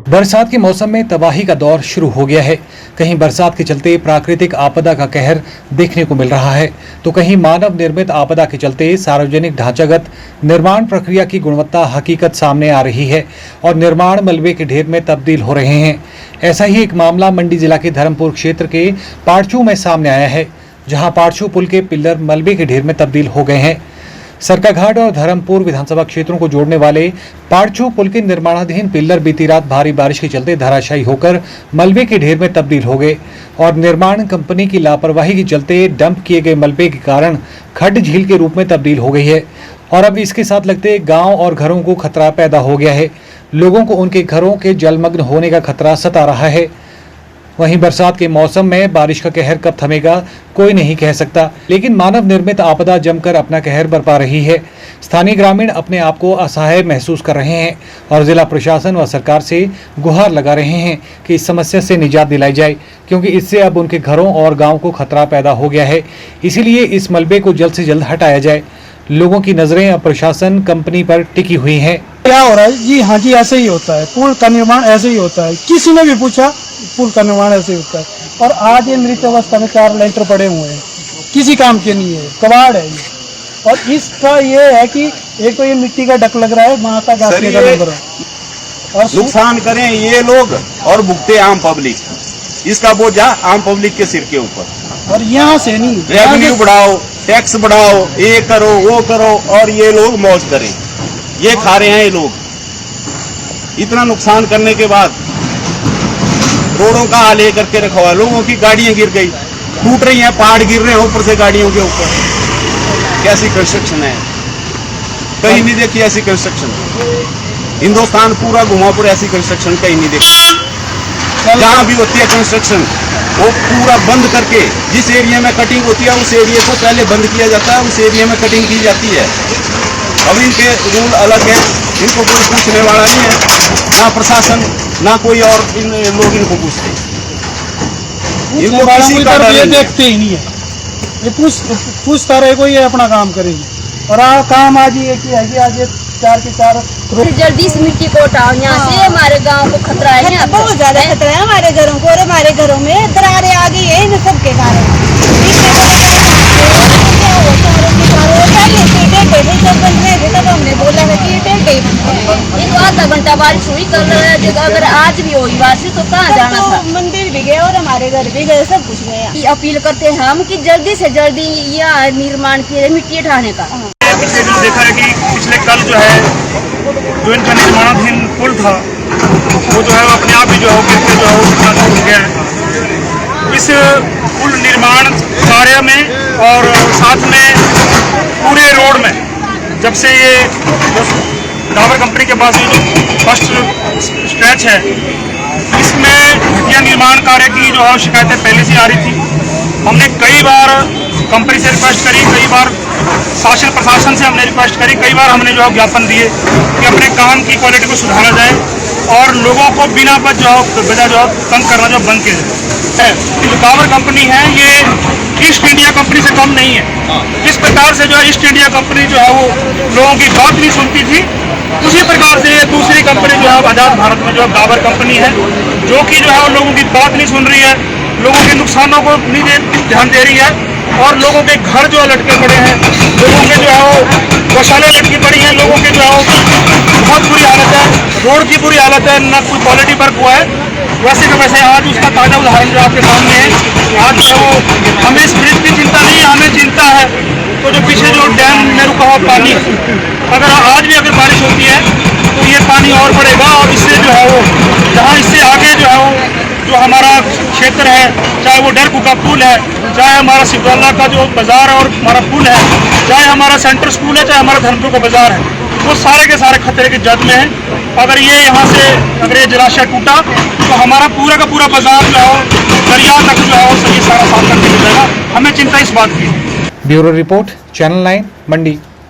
बरसात के मौसम में तबाही का दौर शुरू हो गया है। कहीं बरसात के चलते प्राकृतिक आपदा का कहर देखने को मिल रहा है, तो कहीं मानव निर्मित आपदा के चलते सार्वजनिक ढांचागत निर्माण प्रक्रिया की गुणवत्ता हकीकत सामने आ रही है और निर्माण मलबे के ढेर में तब्दील हो रहे हैं। ऐसा ही एक मामला मंडी जिला के धर्मपुर क्षेत्र के पाड़चू में सामने आया है, जहाँ पाड़चू पुल के पिल्लर मलबे के ढेर में तब्दील हो गए हैं। सरकाघाट और धर्मपुर विधानसभा क्षेत्रों को जोड़ने वाले पाड़चू पुल के निर्माणाधीन पिल्लर बीती रात भारी बारिश के चलते धराशायी होकर मलबे के ढेर में तब्दील हो गए और निर्माण कंपनी की लापरवाही के चलते डंप किए गए मलबे के कारण खड्ड झील के रूप में तब्दील हो गई है और अब इसके साथ लगते गांव और घरों को खतरा पैदा हो गया है। लोगों को उनके घरों के जलमग्न होने का खतरा सता रहा है। वहीं बरसात के मौसम में बारिश का कहर कब थमेगा कोई नहीं कह सकता, लेकिन मानव निर्मित आपदा जमकर अपना कहर बरपा रही है। स्थानीय ग्रामीण अपने आप को असहाय महसूस कर रहे हैं और जिला प्रशासन व सरकार से गुहार लगा रहे हैं कि इस समस्या से निजात दिलाई जाए, क्योंकि इससे अब उनके घरों और गांव को खतरा पैदा हो गया है। इसीलिए इस मलबे को जल्द से जल्द हटाया जाए। लोगों की नजरें अब प्रशासन कंपनी पर टिकी हुई हैं। क्या हो रहा है जी? हाँ जी, ऐसे ही होता है। पुल का निर्माण ऐसे ही होता है। किसी ने भी पूछा, पुल का निर्माण ऐसे ही होता है। और आज ये मृत अवस्था में 4 लेंटर पड़े हुए हैं, किसी काम के नहीं है, कबाड़ है ये। और इसका ये है कि एक तो ये मिट्टी का ढक लग रहा है, माता घासने का लग रहा है और नुकसान करें ये लोग और भुगते आम पब्लिक। इसका बोझा आम पब्लिक के सिर के ऊपर। और यहाँ से नहीं, रेवेन्यू बढ़ाओ, टैक्स बढ़ाओ, ये करो वो करो और ये लोग मौज करें। ये खा रहे हैं ये लोग। इतना नुकसान करने के बाद रोडों का हाल ये करके रखा हुआ। लोगों की गाड़ियां गिर गई, टूट रही हैं, पहाड़ गिर रहे हैं ऊपर से गाड़ियों के ऊपर। कैसी कंस्ट्रक्शन है? कहीं नहीं देखी ऐसी कंस्ट्रक्शन। हिंदुस्तान पूरा घुमा पर ऐसी कंस्ट्रक्शन कहीं नहीं देखी। जहाँ भी होती है कंस्ट्रक्शन वो पूरा बंद करके, जिस एरिया में कटिंग होती है उस एरिया को पहले बंद किया जाता है, उस एरिया में कटिंग की जाती है। अब इनके रूल अलग है, इनको कोई पूछने वाला नहीं है, ना प्रशासन ना कोई और लोग इनको पूछते। इनको किसी का डर ये देखते ही नहीं है। ये पूछता रहे कोई, ये अपना काम करेगी। और काम आज ये किया है कि आज ये 4 के 4 जल्दी इस मिट्टी को हटाओ यहाँ से। हमारे गांव को खतरा है, यहाँ बहुत ज्यादा खतरा है हमारे घरों को। और हमारे घरों में दरारें आ गई है इन सबके कारण। जब बन रहे थे तब हमने बोला है कि ये तो आधा घंटा बारिश हुई कल, अगर आज भी होगी बारिश तो कहाँ जाना था? मंदिर भी गए और हमारे घर भी गए, सब कुछ गया। अपील करते हैं हम कि जल्दी से जल्दी यहाँ निर्माण किए मिट्टी हटाने का। पिछले दिन देखा है कि पिछले कल जो है जो इनका निर्माणाधीन पुल था वो जो है अपने आप ही जो है हो गया है। इस पुल निर्माण कार्य में और साथ में पूरे रोड में जब से ये डाबर कंपनी के पास ये जो फर्स्ट स्ट्रेच है इसमें घटिया निर्माण कार्य की जो है शिकायतें पहले से आ रही थी। हमने कई बार कंपनी से रिक्वेस्ट करी, कई बार शासन प्रशासन से हमने रिक्वेस्ट करी, कई बार हमने जो है ज्ञापन दिए कि अपने काम की क्वालिटी को सुधारा जाए और लोगों को बिना वजह जो तंग करना जो बंद किया जाए। जो डाबर कंपनी है ये ईस्ट इंडिया कंपनी से कम नहीं है। इस प्रकार से जो है ईस्ट इंडिया कंपनी जो है वो लोगों की बात नहीं सुनती थी, उसी प्रकार से दूसरी कंपनी जो है आज़ाद भारत में जो है डाबर कंपनी है, जो कि जो है वो लोगों की बात नहीं सुन रही है, लोगों के नुकसानों को नहीं ध्यान दे रही है और लोगों के घर जो है लटके पड़े हैं, लोगों के जो है वो गौशाले लटकी पड़ी हैं, लोगों के जो है वो बहुत बुरी हालत है, रोड की बुरी हालत है, ना कोई क्वालिटी वर्क हुआ है। वैसे का वैसे आज उसका ताज़ा उदाहरण जो आपके सामने है। आज जो है वो हमें इस ब्रिज की चिंता नहीं है, हमें चिंता है तो जो पीछे जो डैम में रुका हुआ पानी अगर आज भी अगर बारिश होती है तो ये पानी और बढ़ेगा और इससे जो है वो जहाँ इससे आगे जो है वो जो हमारा क्षेत्र है, चाहे वो डरकू का पुल है, चाहे हमारा सिद्धवाला का जो बाजार है और हमारा पुल है, चाहे हमारा सेंट्रल स्कूल है, चाहे हमारा धर्मपुर का बाजार है, वो सारे के सारे खतरे की जद में है। अगर ये यहाँ से अगर ये जलाशय टूटा तो हमारा पूरा का पूरा बाजार जो है दरिया तक जो है सही सारा साफ करके हो जाएगा। हमें चिंता इस बात की। ब्यूरो रिपोर्ट, चैनल 9 मंडी।